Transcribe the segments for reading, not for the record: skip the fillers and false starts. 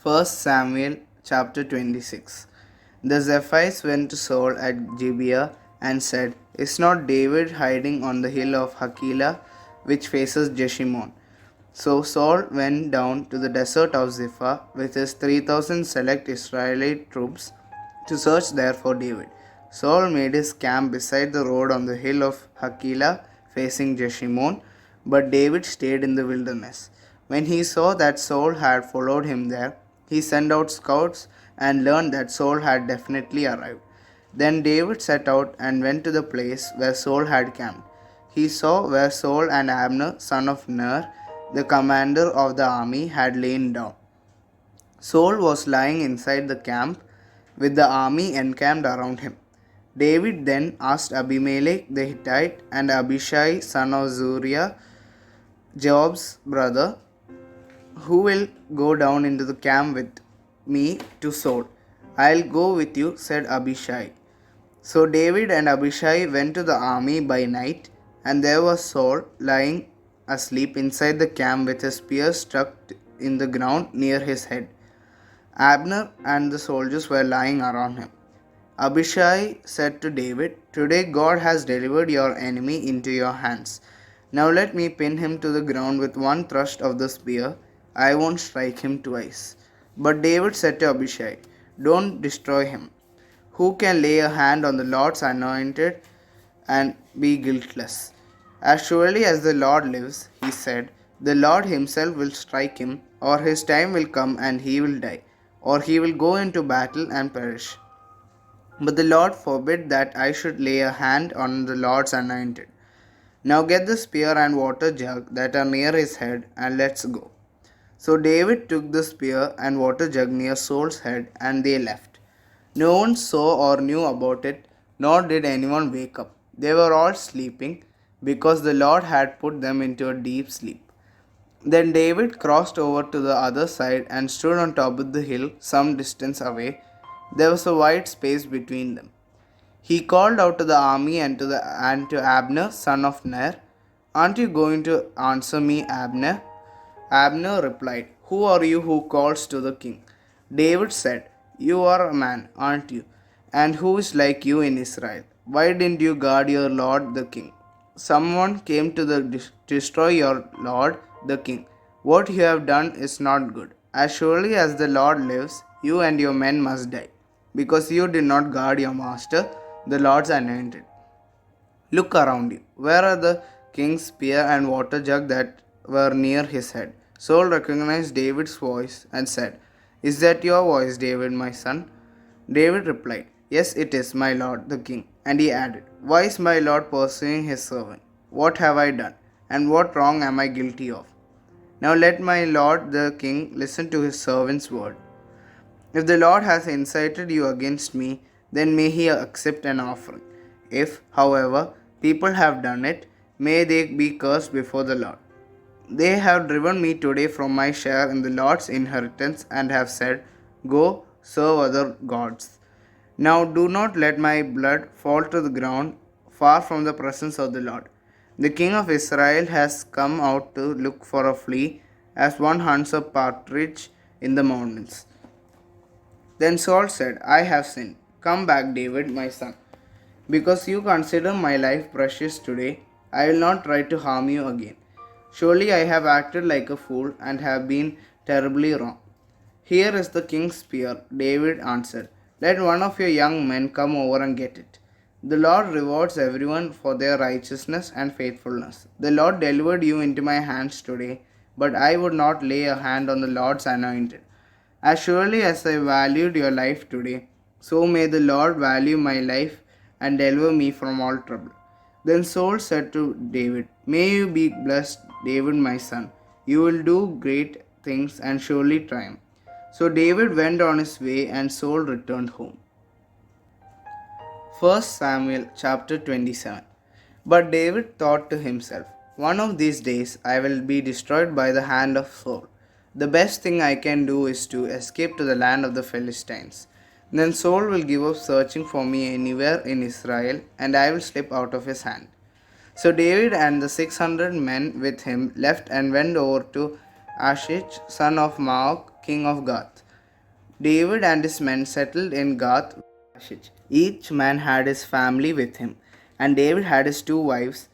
1 Samuel chapter 26. The Zephites went to Saul at Gibeah and said, Is not David hiding on the hill of Hakilah, which faces Jeshimon? So Saul went down to the desert of Ziph with his 3,000 select Israelite troops to search there for David. Saul made his camp beside the road on the hill of Hakilah facing Jeshimon, but David stayed in the wilderness. When he saw that Saul had followed him there, he sent out scouts and learned that Saul had definitely arrived. Then David set out and went to the place where Saul had camped. He saw where Saul and Abner, son of Ner, the commander of the army, had lain down. Saul was lying inside the camp with the army encamped around him. David then asked Abimelech the Hittite and Abishai, son of Zeruiah, Joab's brother, who will go down into the camp with me to Saul? I'll go with you, said Abishai. So David and Abishai went to the army by night, and there was Saul lying asleep inside the camp with his spear stuck in the ground near his head. Abner and the soldiers were lying around him. Abishai said to David, Today God has delivered your enemy into your hands. Now let me pin him to the ground with one thrust of the spear. I won't strike him twice. But David said to Abishai, Don't destroy him. Who can lay a hand on the Lord's anointed and be guiltless? As surely as the Lord lives, he said, the Lord himself will strike him, or his time will come and he will die, or he will go into battle and perish. But the Lord forbid that I should lay a hand on the Lord's anointed. Now get the spear and water jug that are near his head, and let's go. So David took the spear and water jug near Saul's head, and they left. No one saw or knew about it, nor did anyone wake up. They were all sleeping, because the Lord had put them into a deep sleep. Then David crossed over to the other side and stood on top of the hill some distance away. There was a wide space between them. He called out to the army and to Abner, son of Ner, Aren't you going to answer me, Abner? Abner replied, Who are you who calls to the king? David said, You are a man, aren't you? And who is like you in Israel? Why didn't you guard your lord the king? Someone came to destroy your lord the king. What you have done is not good. As surely as the Lord lives, you and your men must die, because you did not guard your master, the Lord's anointed. Look around you. Where are the king's spear and water jug that were near his head? Saul recognized David's voice and said, Is that your voice, David, my son? David replied, Yes, it is, my lord, the king. And he added, Why is my lord pursuing his servant? What have I done? And what wrong am I guilty of? Now let my lord the king listen to his servant's word. If the Lord has incited you against me, then may he accept an offering. If, however, people have done it, may they be cursed before the Lord. They have driven me today from my share in the Lord's inheritance and have said, Go, serve other gods. Now do not let my blood fall to the ground far from the presence of the Lord. The king of Israel has come out to look for a flea, as one hunts a partridge in the mountains. Then Saul said, I have sinned. Come back, David, my son. Because you consider my life precious today, I will not try to harm you again. Surely I have acted like a fool and have been terribly wrong. Here is the king's spear, David answered. Let one of your young men come over and get it. The Lord rewards everyone for their righteousness and faithfulness. The Lord delivered you into my hands today, but I would not lay a hand on the Lord's anointed. As surely as I valued your life today, so may the Lord value my life and deliver me from all trouble. Then Saul said to David, May you be blessed, David my son. You will do great things and surely triumph. So David went on his way and Saul returned home. 1 Samuel chapter 27. But David thought to himself, One of these days I will be destroyed by the hand of Saul. The best thing I can do is to escape to the land of the Philistines. Then Saul will give up searching for me anywhere in Israel, and I will slip out of his hand. So David and the 600 men with him left and went over to Achish, son of Maok, king of Gath. David and his men settled in Gath. Each man had his family with him, and David had his two wives,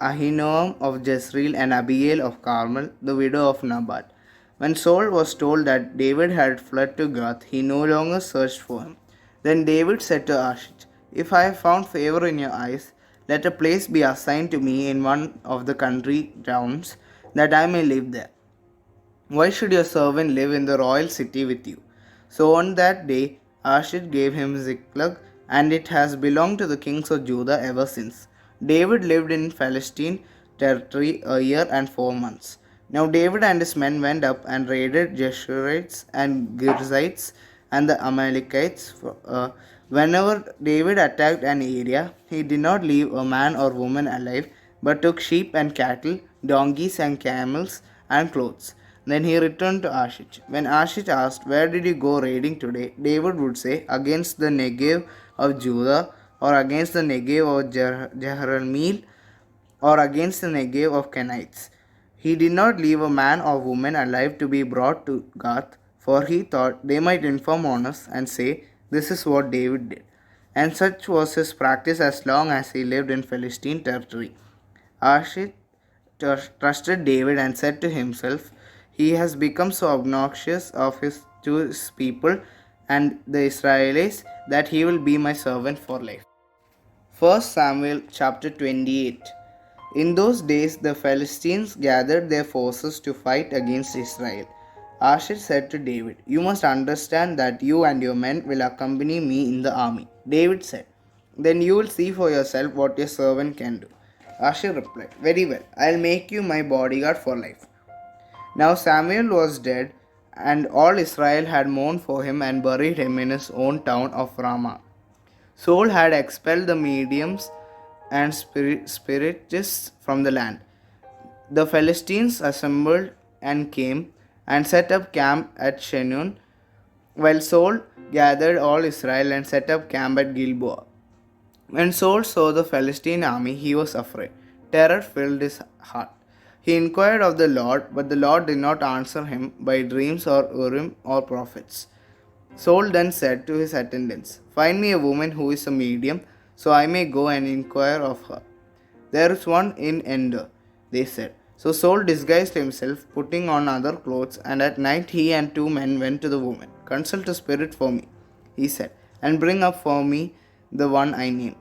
Ahinoam of Jezreel and Abigail of Carmel, the widow of Nabal. When Saul was told that David had fled to Gath, he no longer searched for him. Then David said to Achish, "If I have found favor in your eyes, let a place be assigned to me in one of the country towns, that I may live there. Why should your servant live in the royal city with you?" So on that day, Achish gave him Ziklag, and it has belonged to the kings of Judah ever since. David lived in Philistine territory a year and 4 months. Now David and his men went up and raided Jeshurites and Girzites and the Amalekites. Whenever David attacked an area, he did not leave a man or woman alive, but took sheep and cattle, donkeys and camels, and clothes. Then he returned to Achish. When Achish asked, "Where did you go raiding today?" David would say, "Against the Negev of Judah, or against the Negev of Jehrameel, or against the Negev of Kenites." He did not leave a man or woman alive to be brought to Gath, for he thought they might inform on us and say, "This is what David did." And such was his practice as long as he lived in Philistine territory. Achish trusted David and said to himself, "He has become so obnoxious to his people and the Israelites that he will be my servant for life." 1 Samuel chapter 28. In those days the Philistines gathered their forces to fight against Israel. Achish said to David, "You must understand that you and your men will accompany me in the army." David said, "Then you will see for yourself what your servant can do." Achish replied, "Very well, I'll make you my bodyguard for life." Now Samuel was dead, and all Israel had mourned for him and buried him in his own town of Ramah. Saul had expelled the mediums and spiritists from the land. The Philistines assembled and came and set up camp at Shenun, while Saul gathered all Israel and set up camp at Gilboa. When Saul saw the Philistine army, he was afraid. Terror filled his heart. He inquired of the Lord, but the Lord did not answer him by dreams or Urim or prophets. Saul then said to his attendants, "Find me a woman who is a medium, so I may go and inquire of her." "There is one in Endor," they said. So Saul disguised himself, putting on other clothes, and at night he and two men went to the woman. "Consult a spirit for me," he said, "and bring up for me the one I name."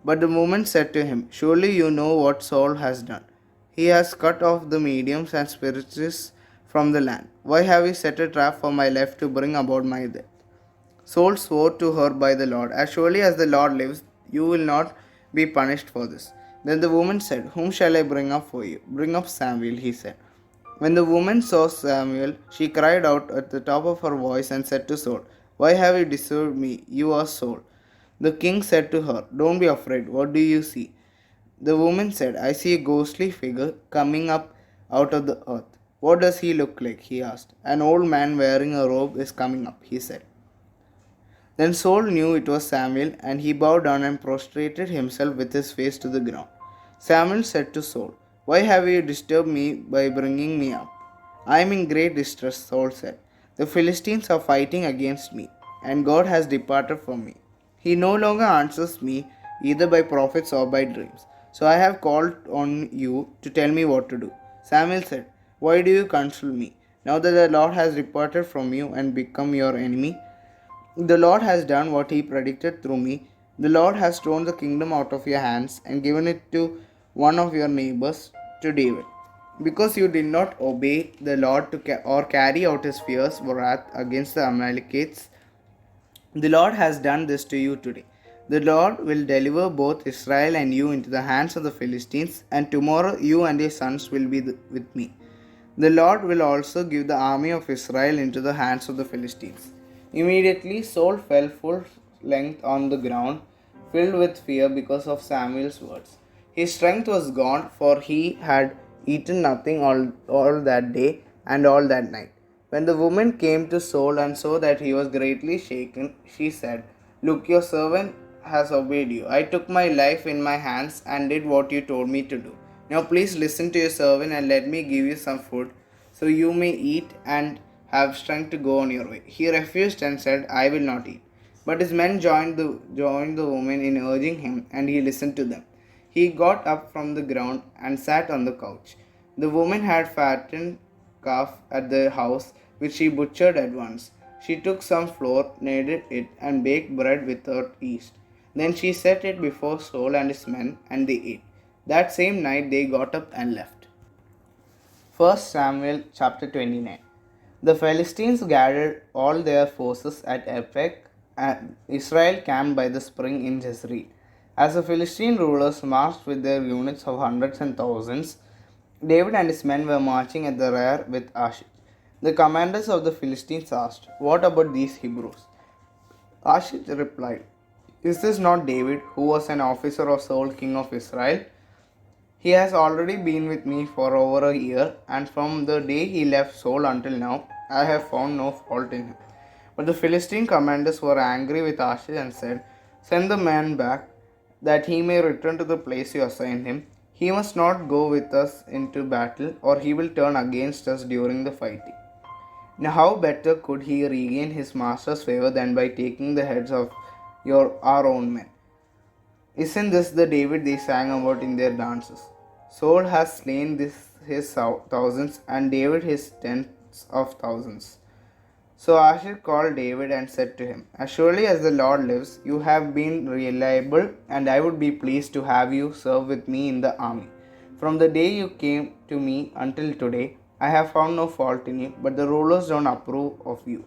But the woman said to him, "Surely you know what Saul has done. He has cut off the mediums and spiritists from the land. Why have you set a trap for my life to bring about my death?" Saul swore to her by the Lord, "As surely as the Lord lives, you will not be punished for this." Then the woman said, "Whom shall I bring up for you?" "Bring up Samuel," he said. When the woman saw Samuel, she cried out at the top of her voice and said to Saul, "Why have you disturbed me? You are Saul." The king said to her, "Don't be afraid. What do you see?" The woman said, "I see a ghostly figure coming up out of the earth." "What does he look like?" he asked. "An old man wearing a robe is coming up," he said. Then Saul knew it was Samuel, and he bowed down and prostrated himself with his face to the ground. Samuel said to Saul, "Why have you disturbed me by bringing me up?" "I am in great distress," Saul said. "The Philistines are fighting against me, and God has departed from me. He no longer answers me either by prophets or by dreams. So I have called on you to tell me what to do." Samuel said, "Why do you counsel me? Now that the Lord has departed from you and become your enemy, the Lord has done what he predicted through me. The Lord has torn the kingdom out of your hands and given it to one of your neighbors, to David. Because you did not obey the Lord or carry out his fierce wrath against the Amalekites, the Lord has done this to you today. The Lord will deliver both Israel and you into the hands of the Philistines, and tomorrow you and your sons will be with me. The Lord will also give the army of Israel into the hands of the Philistines." Immediately Saul fell full length on the ground, filled with fear because of Samuel's words. His strength was gone, for he had eaten nothing all that day and all that night. When the woman came to Saul and saw that he was greatly shaken, she said, "Look, your servant has obeyed you. I took my life in my hands and did what you told me to do. Now please listen to your servant and let me give you some food, so you may eat and have strength to go on your way. He refused and said, I will not eat. But his men joined the woman in urging him, and he listened to them. He got up from the ground and sat on the couch. The woman had fattened calf at the house, which she butchered at once. She took some flour, kneaded it, and baked bread without yeast. Then she set it before Saul and his men, and they ate. That same night they got up and left. 1 Samuel chapter 29. The Philistines gathered all their forces at Ephek, and Israel camped by the spring in Jezreel. As the Philistine rulers marched with their units of hundreds and thousands, David and his men were marching at the rear with Achish. The commanders of the Philistines asked, What about these Hebrews? Achish replied, Is this not David, who was an officer of Saul, king of Israel? He has already been with me for over a year, and from the day he left Saul until now, I have found no fault in him. But the Philistine commanders were angry with Achish and said, Send the man back, that he may return to the place you assigned him. He must not go with us into battle, or he will turn against us during the fighting. Now, how better could he regain his master's favor than by taking the heads of our own men? Isn't this the David they sang about in their dances? Saul has slain his thousands, and David his tens of thousands. So Achish called David and said to him, As surely as the Lord lives, you have been reliable, and I would be pleased to have you serve with me in the army. From the day you came to me until today, I have found no fault in you, but the rulers don't approve of you.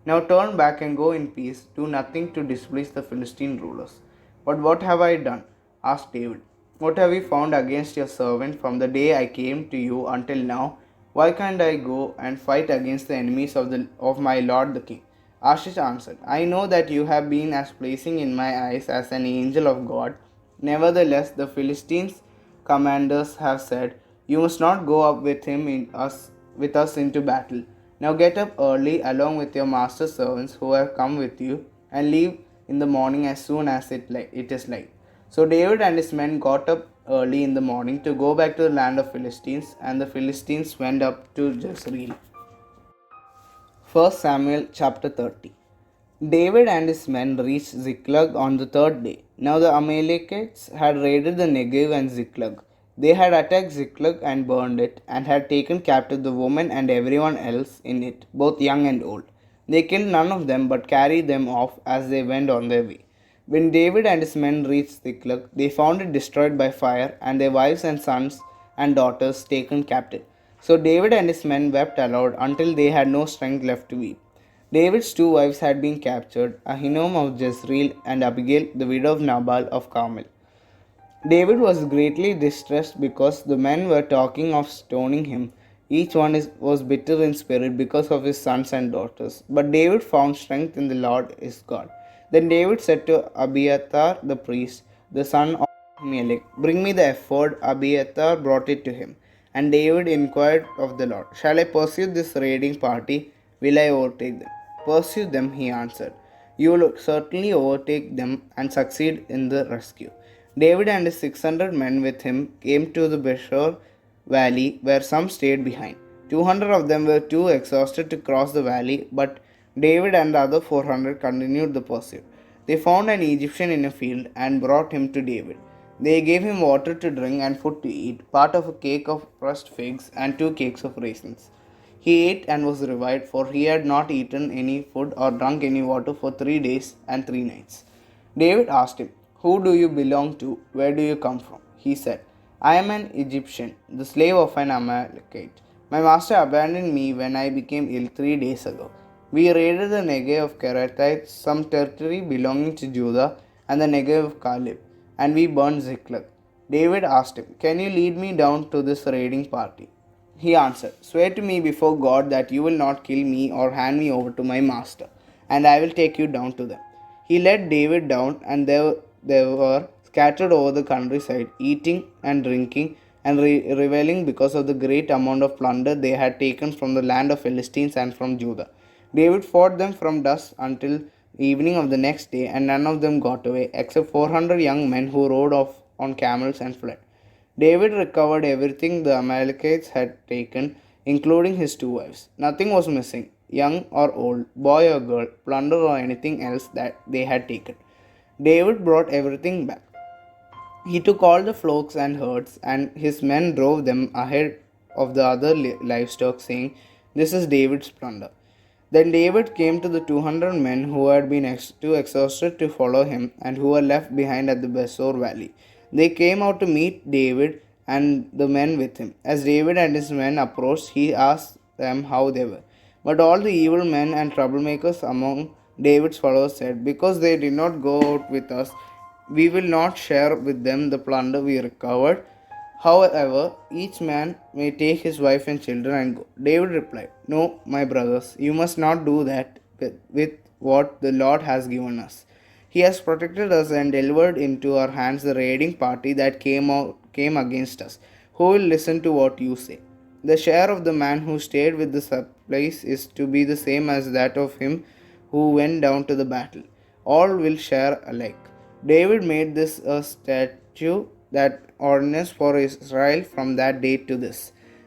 Now turn back and go in peace, do nothing to displease the Philistine rulers. But what have I done? Asked David. What have you found against your servant from the day I came to you until now? Why can't I go and fight against the enemies of my lord the king? Achish answered, I know that you have been as pleasing in my eyes as an angel of God. Nevertheless, the Philistines' commanders have said, You must not go up with us into battle. Now get up early along with your master's servants who have come with you, and leave in the morning as soon as it is light. So David and his men got up early in the morning to go back to the land of Philistines, and the Philistines went up to Jezreel. 1 Samuel chapter 30. David and his men reached Ziklag on the third day. Now the Amalekites had raided the Negev and Ziklag. They had attacked Ziklag and burned it, and had taken captive the women and everyone else in it, both young and old. They killed none of them, but carried them off as they went on their way. When David and his men reached Ziklag, they found it destroyed by fire, and their wives and sons and daughters taken captive. So David and his men wept aloud until they had no strength left to weep. David's two wives had been captured, Ahinoam of Jezreel and Abigail, the widow of Nabal of Carmel. David was greatly distressed because the men were talking of stoning him. Each one was bitter in spirit because of his sons and daughters. But David found strength in the Lord his God. Then David said to Abiathar the priest, the son of Melech, Bring me the ephod. Abiathar brought it to him. And David inquired of the Lord, Shall I pursue this raiding party? Will I overtake them? Pursue them, he answered. You will certainly overtake them and succeed in the rescue. David and his 600 men with him came to the Besor valley, where some stayed behind. 200 of them were too exhausted to cross the valley, but David and the other 400 continued the pursuit. They found an Egyptian in a field and brought him to David. They gave him water to drink and food to eat, part of a cake of crushed figs and 2 cakes of raisins. He ate and was revived, for he had not eaten any food or drunk any water for 3 days and 3 nights. David asked him, Who do you belong to? Where do you come from? He said, I am an Egyptian, the slave of an Amalekite. My master abandoned me when I became ill 3 days ago. We raided the Negev of Kerethites, some territory belonging to Judah, and the Negev of Caleb, and we burned Ziklag. David asked him, Can you lead me down to this raiding party? He answered, Swear to me before God that you will not kill me or hand me over to my master, and I will take you down to them. He led David down, and they were scattered over the countryside, eating and drinking and reveling because of the great amount of plunder they had taken from the land of Philistines and from Judah. David fought them from dusk until evening of the next day, and none of them got away, except 400 young men who rode off on camels and fled. David recovered everything the Amalekites had taken, including his 2 wives. Nothing was missing. young or old, boy or girl, plunder or anything else that they had taken. David brought everything back. He took all the flocks and herds, and his men drove them ahead of the other livestock, saying, "This is David's plunder." Then David came to the 200 men who had been too exhausted to follow him and who were left behind at the Besor valley. They came out to meet David and the men with him. As David and his men approached, he asked them how they were. But all the evil men and troublemakers among David's followers said, "Because they did not go out with us, we will not share with them the plunder we recovered. However, each man may take his wife and children and go." David replied, "No, my brothers, you must not do that with what the Lord has given us. He has protected us and delivered into our hands the raiding party that came against us. Who will listen to what you say? The share of the man who stayed with the supplies is to be the same as that of him who went down to the battle. All will share alike." David made this a statute that ordinance for Israel from that day to this.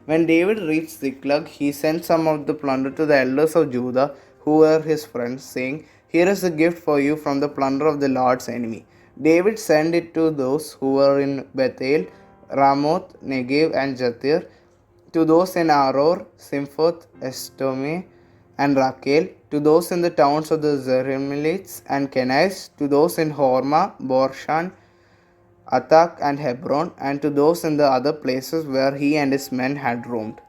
When David reached Ziklag, he sent some of the plunder to the elders of Judah, who were his friends, saying, "Here is a gift for you from the plunder of the Lord's enemy." David sent it to those who were in Bethel, Ramoth, Negev, and Jatir, to those in Aror, Simphoth, Estome, and Rakel, to those in the towns of the Zeremelites and Kenites, to those in Hormah, Borshan, Athak, and Hebron, and to those in the other places where he and his men had roamed.